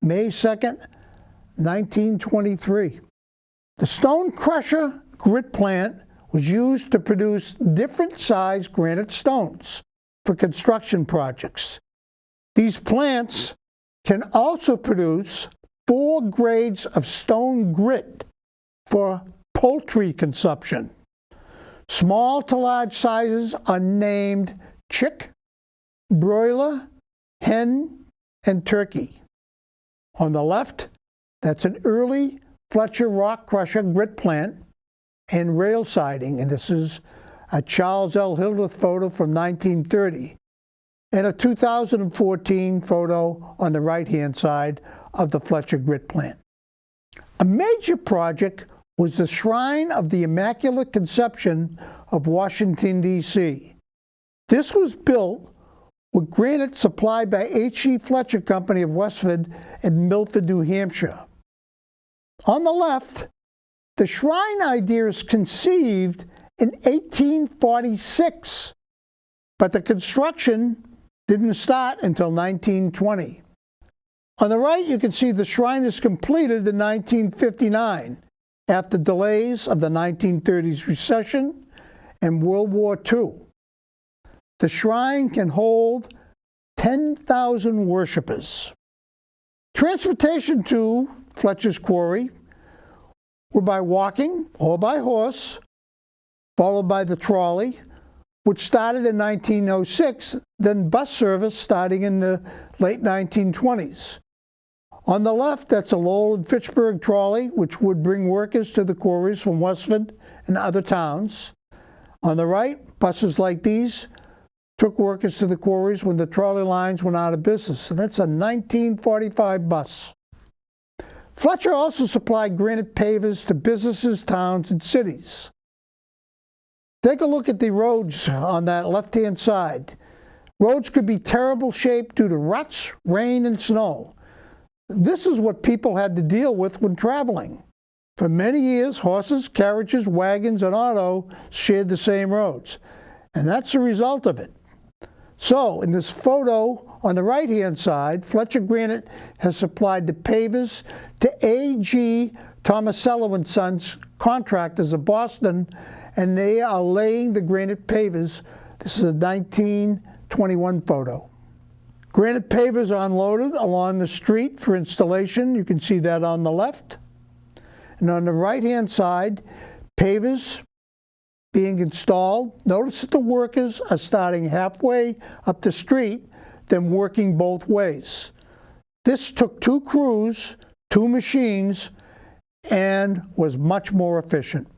May 2nd, 1923. The stone crusher grit plant was used to produce different size granite stones for construction projects. These plants can also produce 4 grades of stone grit for poultry consumption. Small to large sizes are named chick, broiler, hen, and turkey. On the left, that's an early Fletcher rock crusher grit plant and rail siding, and this is a Charles L. Hildreth photo from 1930, and a 2014 photo on the right-hand side of the Fletcher grit plant. A major project was the Shrine of the Immaculate Conception of Washington, D.C. This was built with granite supplied by H.E. Fletcher Company of Westford and Milford, New Hampshire. On the left, the shrine idea is conceived in 1846, but the construction didn't start until 1920. On the right, you can see the shrine is completed in 1959 after delays of the 1930s recession and World War II. The shrine can hold 10,000 worshipers. Transportation to Fletcher's Quarry were by walking or by horse, followed by the trolley, which started in 1906, then bus service starting in the late 1920s. On the left, that's a Lowell and Fitchburg trolley, which would bring workers to the quarries from Westford and other towns. On the right, buses like these took workers to the quarries when the trolley lines went out of business, and that's a 1945 bus. Fletcher also supplied granite pavers to businesses, towns, and cities. Take a look at the roads on that left-hand side. Roads could be terrible shape due to ruts, rain, and snow. This is what people had to deal with when traveling. For many years, horses, carriages, wagons, and auto shared the same roads. And that's the result of it. So, in this photo on the right-hand side, Fletcher Granite has supplied the pavers to A.G. Tomasello & Sons, contractors of Boston, and they are laying the granite pavers. This is a 1921 photo. Granite pavers are unloaded along the street for installation. You can see that on the left. And on the right-hand side, pavers being installed. Notice that the workers are starting halfway up the street, then working both ways. This took 2 crews, 2 machines, and was much more efficient.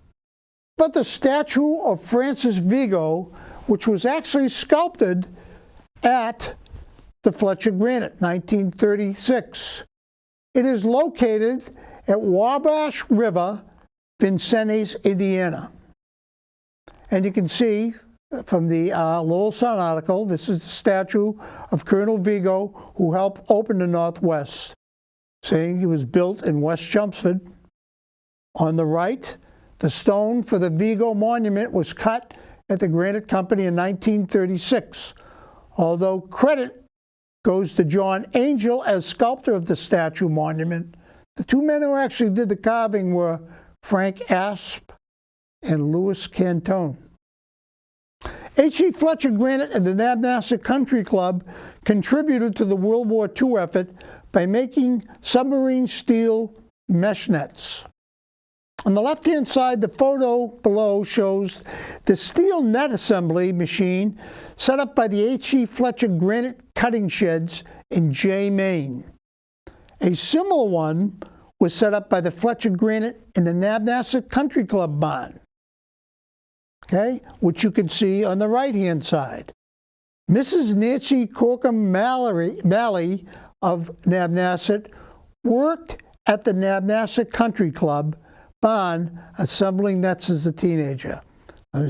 But the statue of Francis Vigo, which was actually sculpted at the Fletcher Granite, 1936. It is located at Wabash River, Vincennes, Indiana. And you can see from the Lowell Sun article, this is the statue of Colonel Vigo, who helped open the Northwest, saying he was built in West Chelmsford. On the right, the stone for the Vigo monument was cut at the Granite Company in 1936, although credit goes to John Angel as sculptor of the statue monument. The 2 men who actually did the carving were Frank Asp and Louis Cantone. H.E. Fletcher Granite and the Nabnasa Country Club contributed to the World War II effort by making submarine steel mesh nets. On the left-hand side, the photo below shows the steel net assembly machine set up by the H.E. Fletcher Granite cutting sheds in Jay, Maine. A similar one was set up by the Fletcher Granite in the Nabnasa Country Club barn, which you can see on the right-hand side. Mrs. Nancy Corkum Malley of Nabnasset worked at the Nabnasa Country Club barn assembling nets as a teenager.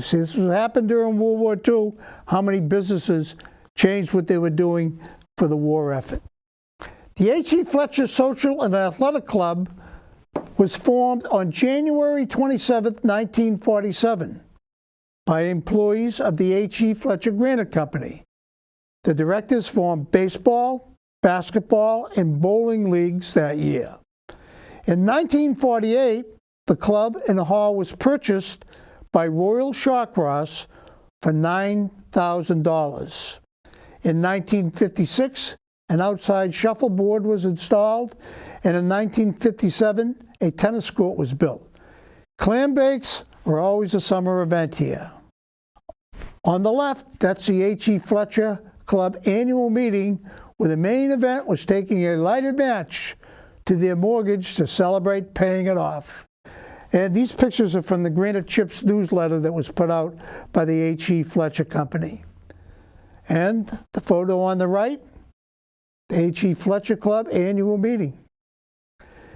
See, this happened during World War II, how many businesses changed what they were doing for the war effort. The H.E. Fletcher Social and Athletic Club was formed on January 27, 1947 by employees of the H.E. Fletcher Granite Company. The directors formed baseball, basketball, and bowling leagues that year. In 1948, the club and the hall was purchased by Royal Shawcross for $9,000. In 1956, an outside shuffleboard was installed, and in 1957, a tennis court was built. Clam bakes were always a summer event here. On the left, that's the H.E. Fletcher Club annual meeting, where the main event was taking a lighted match to their mortgage to celebrate paying it off. And these pictures are from the Granite Chips newsletter that was put out by the H.E. Fletcher Company. And the photo on the right, the H.E. Fletcher Club annual meeting.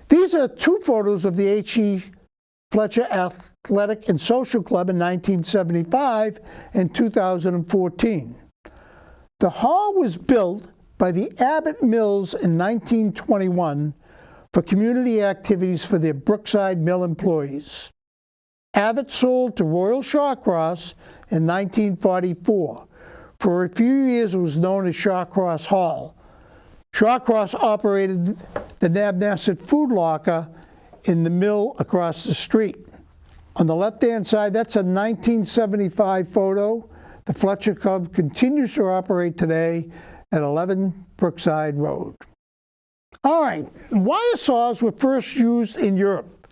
These are 2 photos of the H.E. Fletcher Athletic and Social Club in 1975 and 2014. The hall was built by the Abbott Mills in 1921 for community activities for their Brookside Mill employees. Abbott sold to Royal Shawcross in 1944. For a few years it was known as Shawcross Hall. Shawcross operated the Nabnasset Food Locker in the mill across the street. On the left-hand side, that's a 1975 photo. The Fletcher Club continues to operate today at 11 Brookside Road. All right, wire saws were first used in Europe.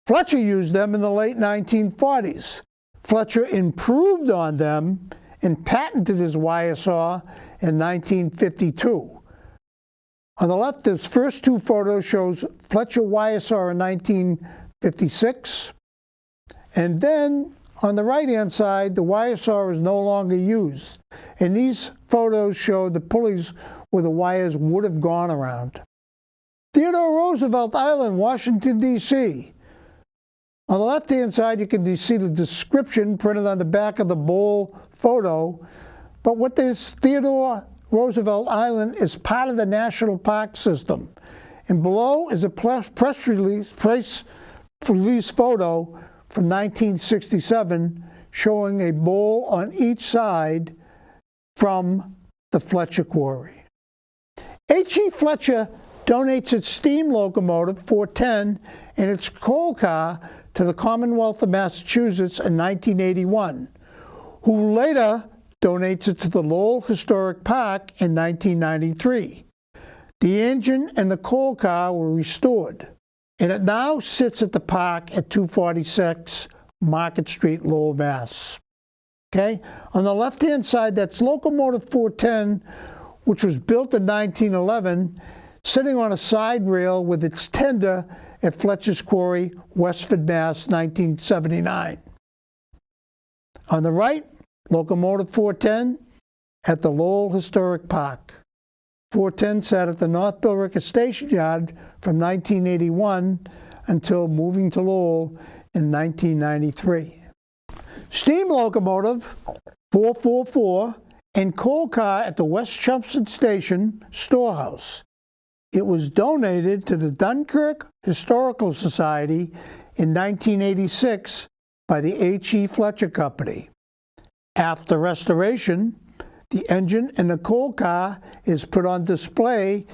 Fletcher used them in the late 1940s. Fletcher improved on them and patented his wire saw in 1952. On the left, this first 2 photos shows Fletcher wire saw in 1956. And then on the right-hand side, the wire saw is no longer used. And these photos show the pulleys where the wires would have gone around. Theodore Roosevelt Island, Washington, D.C. On the left-hand side, you can see the description printed on the back of the bowl photo. But what this Theodore Roosevelt Island is part of the National Park System. And below is a press release photo from 1967 showing a bowl on each side from the Fletcher Quarry. H.E. Fletcher donates its steam locomotive 410 and its coal car to the Commonwealth of Massachusetts in 1981, who later donates it to the Lowell Historic Park in 1993. The engine and the coal car were restored, and it now sits at the park at 246 Market Street, Lowell, Mass. Okay? On the left-hand side, that's locomotive 410, which was built in 1911, sitting on a side rail with its tender at Fletcher's Quarry, Westford, Mass, 1979. On the right, locomotive 410 at the Lowell Historic Park. 410 sat at the North Billerica Station Yard from 1981 until moving to Lowell in 1993. Steam locomotive 444 and coal car at the West Chelmsford Station storehouse. It was donated to the Dunkirk Historical Society in 1986 by the H.E. Fletcher Company. After restoration, the engine and the coal car is put on display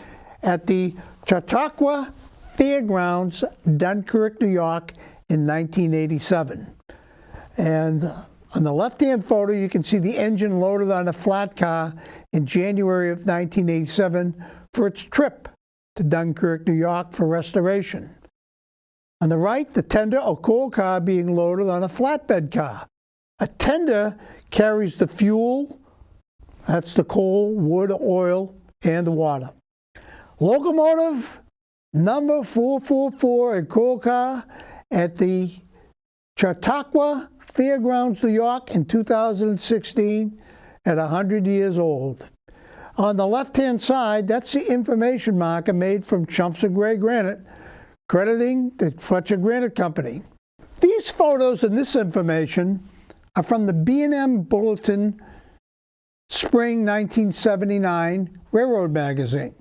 at the Chautauqua Fairgrounds, Dunkirk, New York in 1987. And on the left-hand photo, you can see the engine loaded on a flat car in January of 1987 for its trip to Dunkirk, New York for restoration. On the right, the tender or coal car being loaded on a flatbed car. A tender carries the fuel, that's the coal, wood, oil, and the water. Locomotive number 444 and coal car at the Chautauqua Fairgrounds, New York in 2016 at 100 years old. On the left-hand side, that's the information marker made from Chelmsford Gray Granite, crediting the Fletcher Granite Company. These photos and this information are from the B&M Bulletin Spring 1979 Railroad Magazine.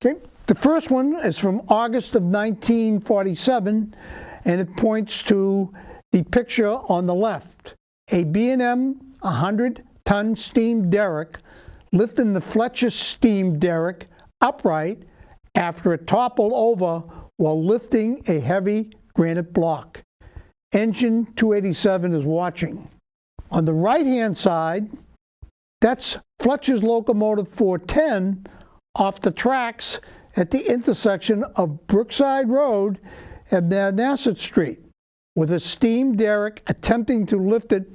Okay. The first one is from August of 1947, and it points to the picture on the left. A B&M 100-ton steam derrick lifting the Fletcher steam derrick upright after it toppled over while lifting a heavy granite block. Engine 287 is watching. On the right-hand side, that's Fletcher's locomotive 410 off the tracks at the intersection of Brookside Road and Manassas Street, with a steam derrick attempting to lift it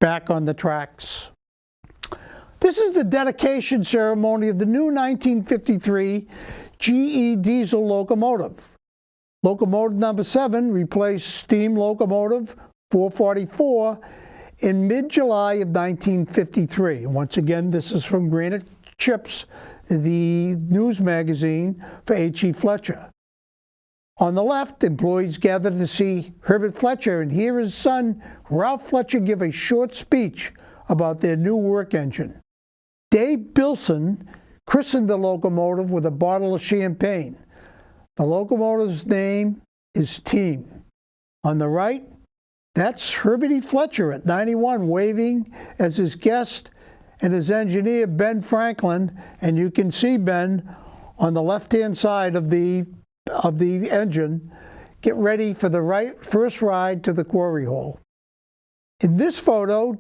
back on the tracks. This is the dedication ceremony of the new 1953 GE diesel locomotive. Locomotive number 7 replaced steam locomotive 444 in mid-July of 1953. Once again, this is from Granite Chips, the news magazine for H.E. Fletcher. On the left, employees gathered to see Herbert Fletcher and hear his son, Ralph Fletcher, give a short speech about their new work engine. Dave Bilson christened the locomotive with a bottle of champagne. The locomotive's name is Team. On the right, that's Herbert E. Fletcher at 91 waving as his guest and his engineer, Ben Franklin, and you can see Ben on the left-hand side of the engine, get ready for the first ride to the quarry hole. In this photo,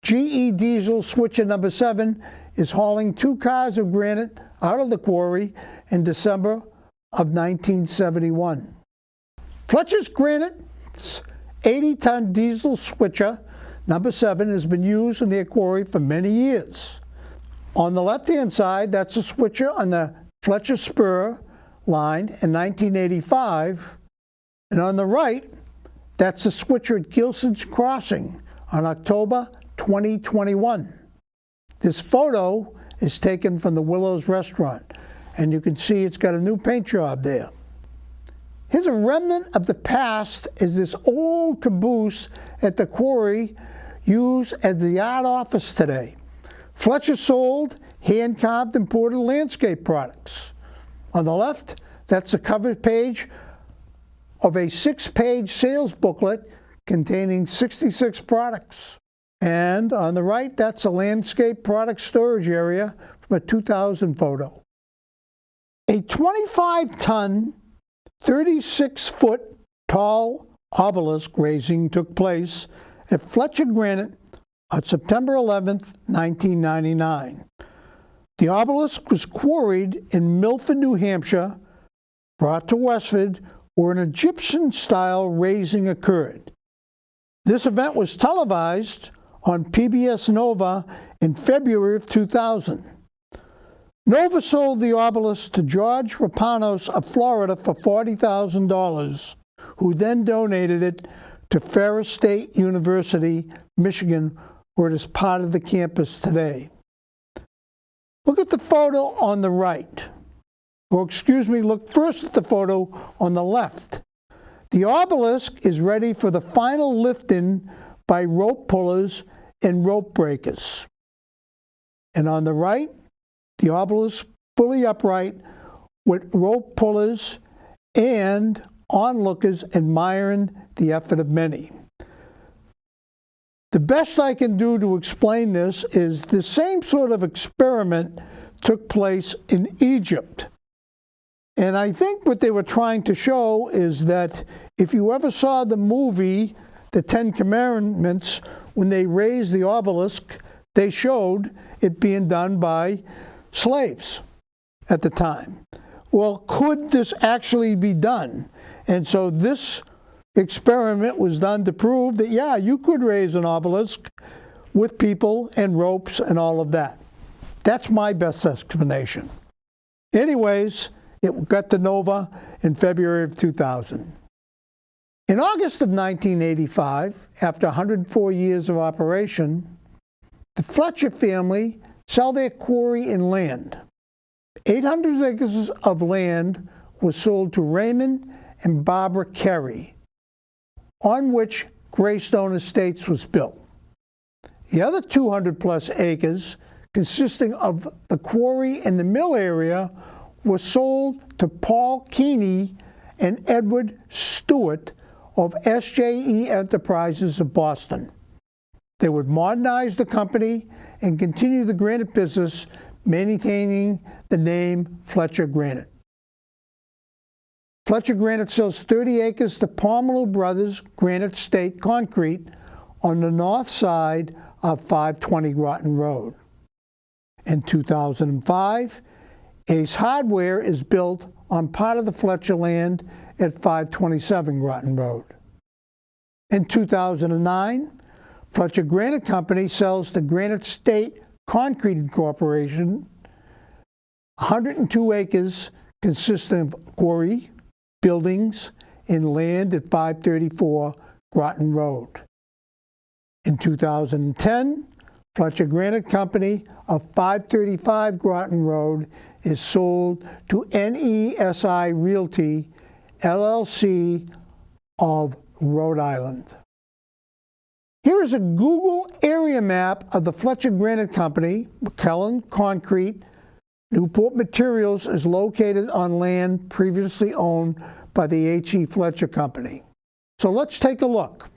GE diesel switcher number 7 is hauling 2 cars of granite out of the quarry in December of 1971. Fletcher's Granite's 80-ton diesel switcher number 7 has been used in their quarry for many years. On the left-hand side, that's a switcher on the Fletcher Spur line in 1985, and on the right, that's the switcher at Gilson's Crossing on October 2021. This photo is taken from the Willows restaurant, and you can see it's got a new paint job there. Here's a remnant of the past is this old caboose at the quarry used as the yard office today. Fletcher sold hand-carved imported landscape products. On the left, that's the cover page of a 6-page sales booklet containing 66 products. And on the right, that's a landscape product storage area from a 2000 photo. A 25-ton, 36-foot tall obelisk raising took place at Fletcher Granite on September 11th, 1999. The obelisk was quarried in Milford, New Hampshire, brought to Westford, where an Egyptian-style raising occurred. This event was televised on PBS Nova in February of 2000. Nova sold the obelisk to George Rapanos of Florida for $40,000, who then donated it to Ferris State University, Michigan, where it is part of the campus today. Look at the photo on the right. Or excuse me, look first at the photo on the left. The obelisk is ready for the final lift-in by rope pullers and rope breakers. And on the right, the obelisk fully upright with rope pullers and onlookers admiring the effort of many. The best I can do to explain this is the same sort of experiment took place in Egypt. And I think what they were trying to show is that if you ever saw the movie, The Ten Commandments, when they raised the obelisk, they showed it being done by slaves at the time. Well, could this actually be done? And so this experiment was done to prove that, yeah, you could raise an obelisk with people and ropes and all of that. That's my best explanation. Anyways, it got to Nova in February of 2000. In August of 1985, after 104 years of operation, the Fletcher family sell their quarry and land. 800 acres of land was sold to Raymond and Barbara Carey, on which Greystone Estates was built. The other 200 plus acres, consisting of the quarry and the mill area, was sold to Paul Keeney and Edward Stewart of SJE Enterprises of Boston. They would modernize the company and continue the granite business, maintaining the name Fletcher Granite. Fletcher Granite sells 30 acres to Pomeroy Brothers Granite State Concrete on the north side of 520 Groton Road. In 2005, Ace Hardware is built on part of the Fletcher land at 527 Groton Road. In 2009, Fletcher Granite Company sells to Granite State Concrete Corporation 102 acres consisting of quarry, buildings, and land at 534 Groton Road. In 2010, Fletcher Granite Company of 535 Groton Road is sold to NESI Realty, LLC of Rhode Island. Here is a Google area map of the Fletcher Granite Company. McKellen Concrete, Newport Materials is located on land previously owned by the H.E. Fletcher Company. So let's take a look.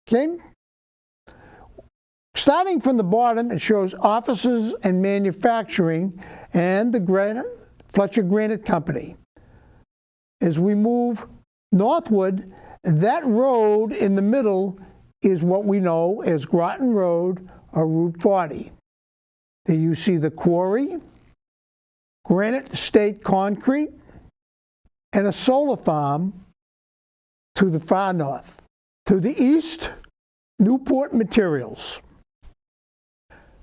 Okay? Starting from the bottom, it shows offices and manufacturing and the Fletcher Granite Company. As we move northward, that road in the middle is what we know as Groton Road or Route 40. There you see the quarry, Granite State Concrete, and a solar farm to the far north. To the east, Newport Materials.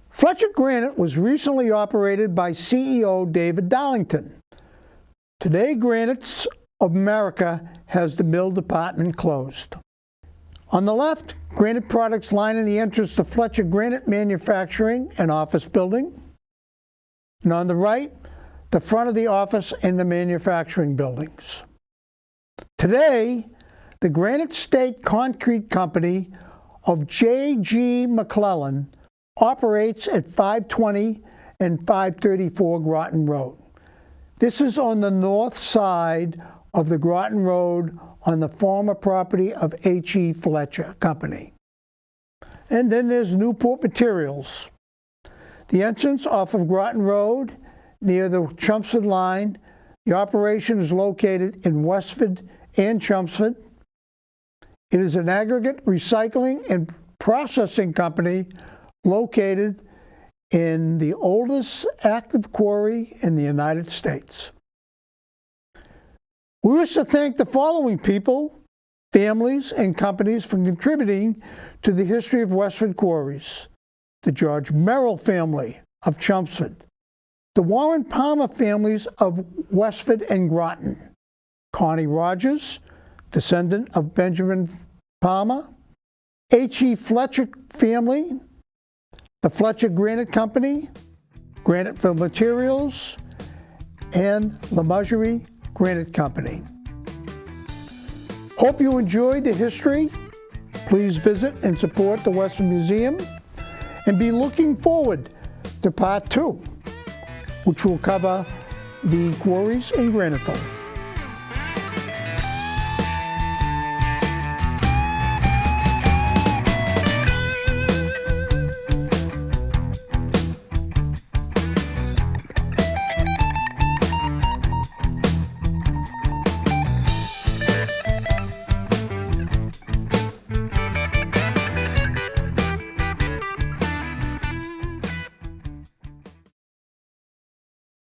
Fletcher Granite was recently operated by CEO David Darlington. Today, Granites of America has the mill department closed. On the left, granite products lining the entrance to Fletcher Granite Manufacturing and Office Building. And on the right, the front of the office and the manufacturing buildings. Today, the Granite State Concrete Company of J.G. McClellan operates at 520 and 534 Groton Road. This is on the north side of the Groton Road on the former property of H.E. Fletcher Company. And then there's Newport Materials. The entrance off of Groton Road near the Chelmsford line. The operation is located in Westford and Chelmsford. It is an aggregate recycling and processing company located in the oldest active quarry in the United States. We wish to thank the following people, families, and companies for contributing to the history of Westford Quarries: the George Merrill family of Chelmsford, the Warren Palmer families of Westford and Groton, Connie Rogers, descendant of Benjamin Palmer, H.E. Fletcher family, the Fletcher Granite Company, Graniteville Materials, and LeMargerie Granite Company. Hope you enjoyed the history. Please visit and support the Westford Museum, and be looking forward to part 2, which will cover the quarries in Graniteville.